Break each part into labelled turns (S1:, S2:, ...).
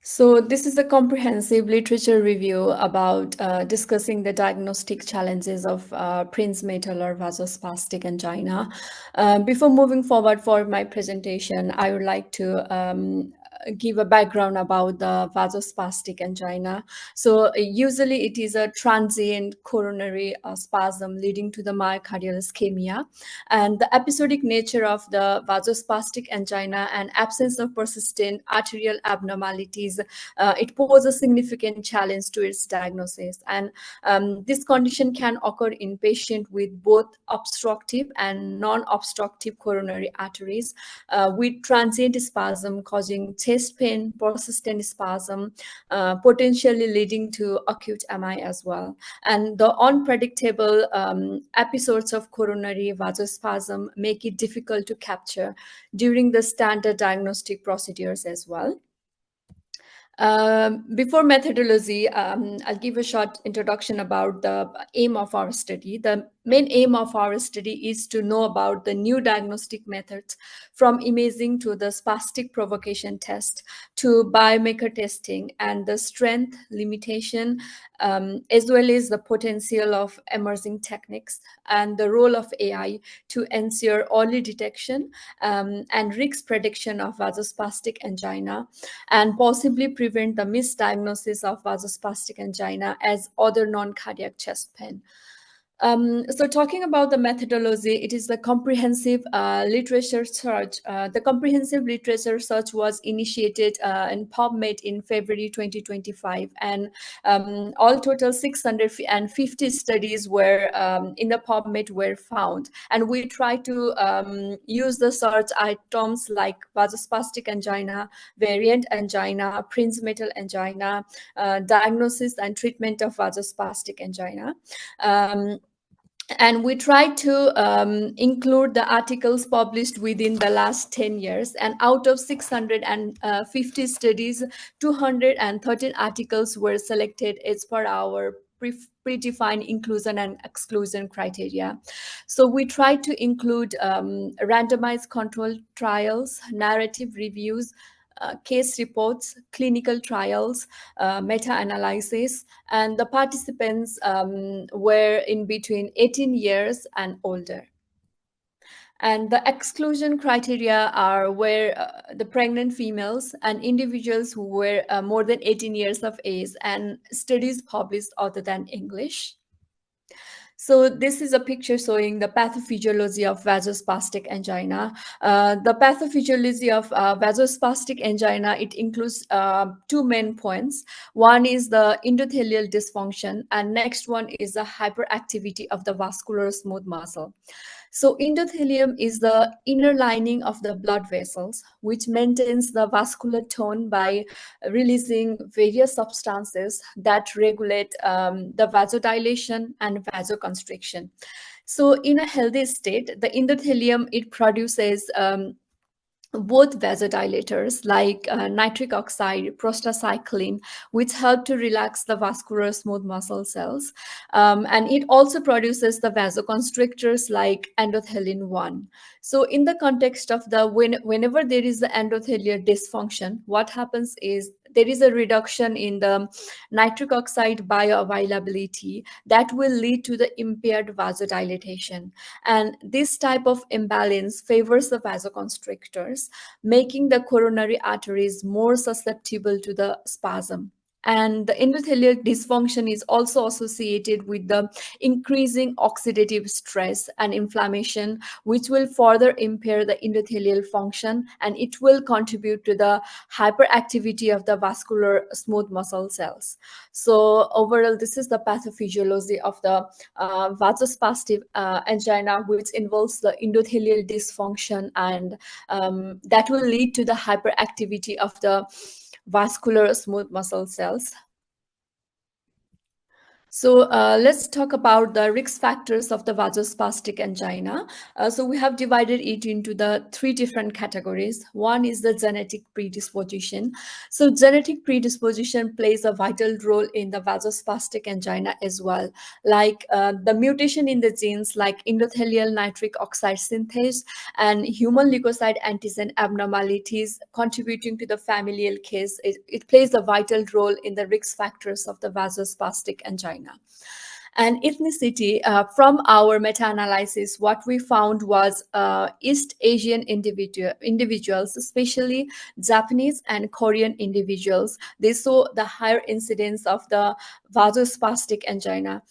S1: So this is a comprehensive literature review about discussing the diagnostic challenges of prince-metal or vasospastic angina. Before moving forward for my presentation, I would like to give a background about the vasospastic angina. So usually it is a transient coronary spasm leading to the myocardial ischemia, and the episodic nature of the vasospastic angina and absence of persistent arterial abnormalities, it poses a significant challenge to its diagnosis. And this condition can occur in patients with both obstructive and non-obstructive coronary arteries, with transient spasm causing chest pain, persistent spasm, potentially leading to acute MI as well. And the unpredictable episodes of coronary vasospasm make it difficult to capture during the standard diagnostic procedures as well. Before methodology, I'll give a short introduction about the aim of our study. The main aim of our study is to know about the new diagnostic methods, from imaging to the spastic provocation test to biomarker testing, and the strength, limitation, as well as the potential of emerging techniques and the role of AI to ensure early detection and risk prediction of vasospastic angina, and possibly prevent the misdiagnosis of vasospastic angina as other non-cardiac chest pain. So talking about the methodology, it is the comprehensive literature search. The comprehensive literature search was initiated in PubMed in February 2025, and all total 650 studies were in the PubMed were found. And we try to use the search items like vasospastic angina, variant angina, prince-metal angina, diagnosis and treatment of vasospastic angina. And we try to include the articles published within the last 10 years. And out of 650 studies, 213 articles were selected as per our predefined inclusion and exclusion criteria. So we try to include randomized controlled trials, narrative reviews, case reports, clinical trials, meta-analysis, and the participants were in between 18 years and older. And the exclusion criteria are where the pregnant females and individuals who were more than 18 years of age and studies published other than English. So this is a picture showing the pathophysiology of vasospastic angina. The pathophysiology of vasospastic angina, it includes two main points. One is the endothelial dysfunction, and next one is the hyperactivity of the vascular smooth muscle. So endothelium is the inner lining of the blood vessels, which maintains the vascular tone by releasing various substances that regulate the vasodilation and vasoconstriction. So in a healthy state, the endothelium, it produces both vasodilators like nitric oxide, prostacyclin, which help to relax the vascular smooth muscle cells. And it also produces the vasoconstrictors like endothelin 1. So in the context of the whenever there is the endothelial dysfunction, what happens is there is a reduction in the nitric oxide bioavailability that will lead to the impaired vasodilatation. And this type of imbalance favors the vasoconstrictors, making the coronary arteries more susceptible to the spasm. And the endothelial dysfunction is also associated with the increasing oxidative stress and inflammation, which will further impair the endothelial function, and it will contribute to the hyperactivity of the vascular smooth muscle cells. So overall, this is the pathophysiology of the vasospastic angina, which involves the endothelial dysfunction, and that will lead to the hyperactivity of the vascular smooth muscle cells. So let's talk about the risk factors of the vasospastic angina. So we have divided it into the three different categories. One is the genetic predisposition. So genetic predisposition plays a vital role in the vasospastic angina as well, like the mutation in the genes like endothelial nitric oxide synthase and human leukocyte antigen abnormalities contributing to the familial case. It plays a vital role in the risk factors of the vasospastic angina. And ethnicity, from our meta-analysis, what we found was East Asian individuals, especially Japanese and Korean individuals, they saw the higher incidence of the vasospastic angina.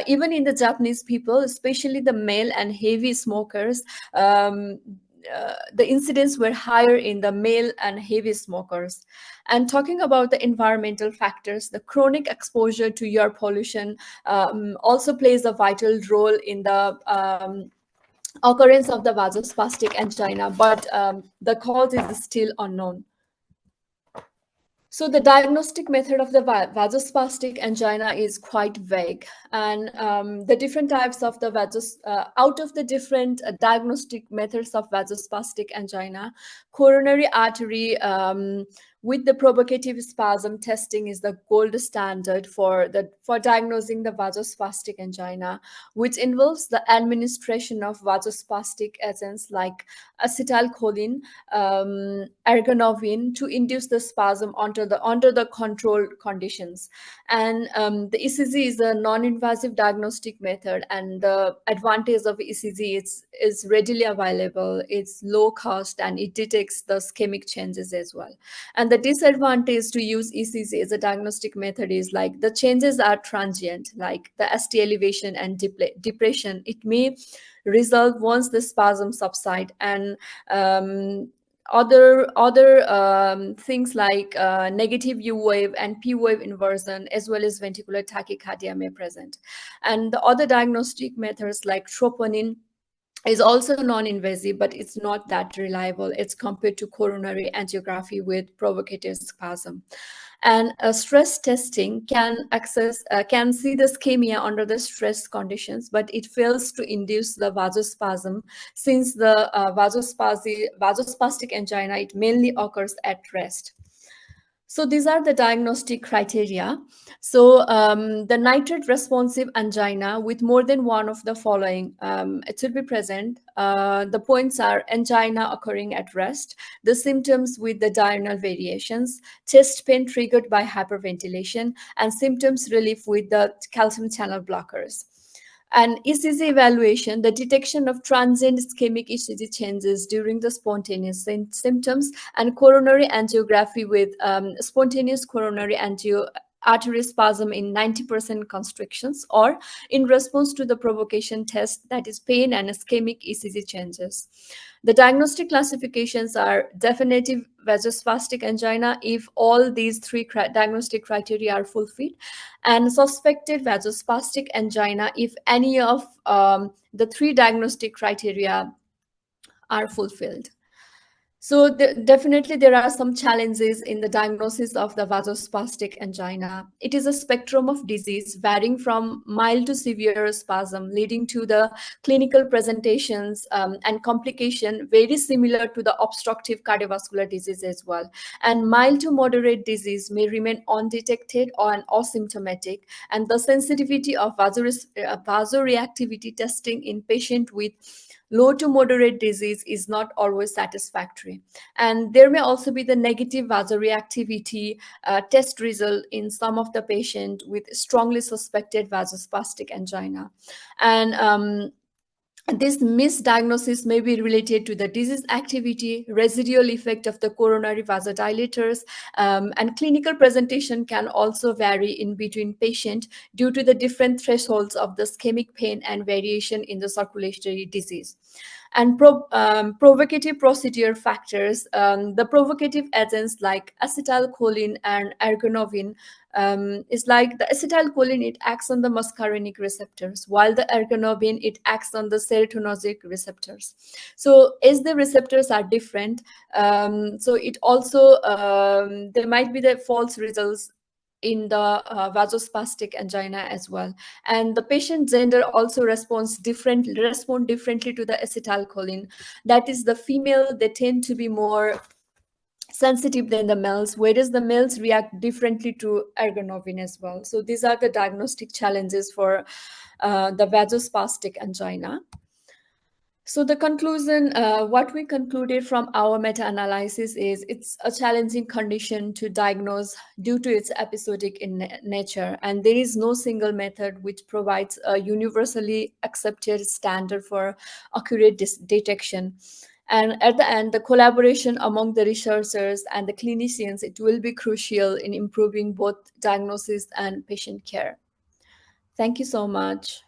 S1: Even in the Japanese people, especially the male and heavy smokers, the incidents were higher in the male and heavy smokers. And talking about the environmental factors, the chronic exposure to air pollution also plays a vital role in the occurrence of the vasospastic angina, but the cause is still unknown. So the diagnostic method of the vasospastic angina is quite vague, and the different types of the out of the different diagnostic methods of vasospastic angina, coronary artery with the provocative spasm testing is the gold standard for diagnosing the vasospastic angina, which involves the administration of vasospastic agents like acetylcholine, ergonovin to induce the spasm under the controlled conditions. And the ECG is a non-invasive diagnostic method, and the advantage of ECG is readily available, it's low cost, and it detects the ischemic changes as well. And the disadvantage to use ECG as a diagnostic method is like the changes are transient, like the ST elevation and depression. It may resolve once the spasm subside, and other things like negative U wave and P wave inversion as well as ventricular tachycardia may present. And the other diagnostic methods like troponin is also non-invasive, but it's not that reliable. It's compared to coronary angiography with provocative spasm. And stress testing can see the ischemia under the stress conditions, but it fails to induce the vasospasm since the vasospastic angina, it mainly occurs at rest. So these are the diagnostic criteria. So the nitrate responsive angina with more than one of the following, it should be present. The points are angina occurring at rest, the symptoms with the diurnal variations, chest pain triggered by hyperventilation, and symptoms relief with the calcium channel blockers. And ECG evaluation, the detection of transient ischemic ECG changes during the spontaneous symptoms, and coronary angiography with spontaneous coronary artery spasm in 90% constrictions, or in response to the provocation test, that is pain and ischemic ECG changes. The diagnostic classifications are definitive vasospastic angina if all these three diagnostic criteria are fulfilled, and suspected vasospastic angina if any of the three diagnostic criteria are fulfilled. So definitely there are some challenges in the diagnosis of the vasospastic angina. It is a spectrum of disease varying from mild to severe spasm, leading to the clinical presentations and complication very similar to the obstructive cardiovascular disease as well. And mild to moderate disease may remain undetected or asymptomatic, and the sensitivity of vasoreactivity testing in patient with low to moderate disease is not always satisfactory. And there may also be the negative vasoreactivity test result in some of the patient with strongly suspected vasospastic angina. And this misdiagnosis may be related to the disease activity, residual effect of the coronary vasodilators, and clinical presentation can also vary in between patient due to the different thresholds of the ischemic pain and variation in the circulatory disease. And provocative procedure factors, the provocative agents like acetylcholine and ergonovin, is like the acetylcholine, it acts on the muscarinic receptors, while the ergonovin, it acts on the serotonergic receptors. So as the receptors are different, so it also there might be the false results in the vasospastic angina as well. And the patient gender also respond differently to the acetylcholine. That is, the female, they tend to be more sensitive than the males, whereas the males react differently to ergonovin as well. So these are the diagnostic challenges for the vasospastic angina. So the conclusion, what we concluded from our meta-analysis is it's a challenging condition to diagnose due to its episodic in nature, and there is no single method which provides a universally accepted standard for accurate detection. And at the end, the collaboration among the researchers and the clinicians, it will be crucial in improving both diagnosis and patient care. Thank you so much.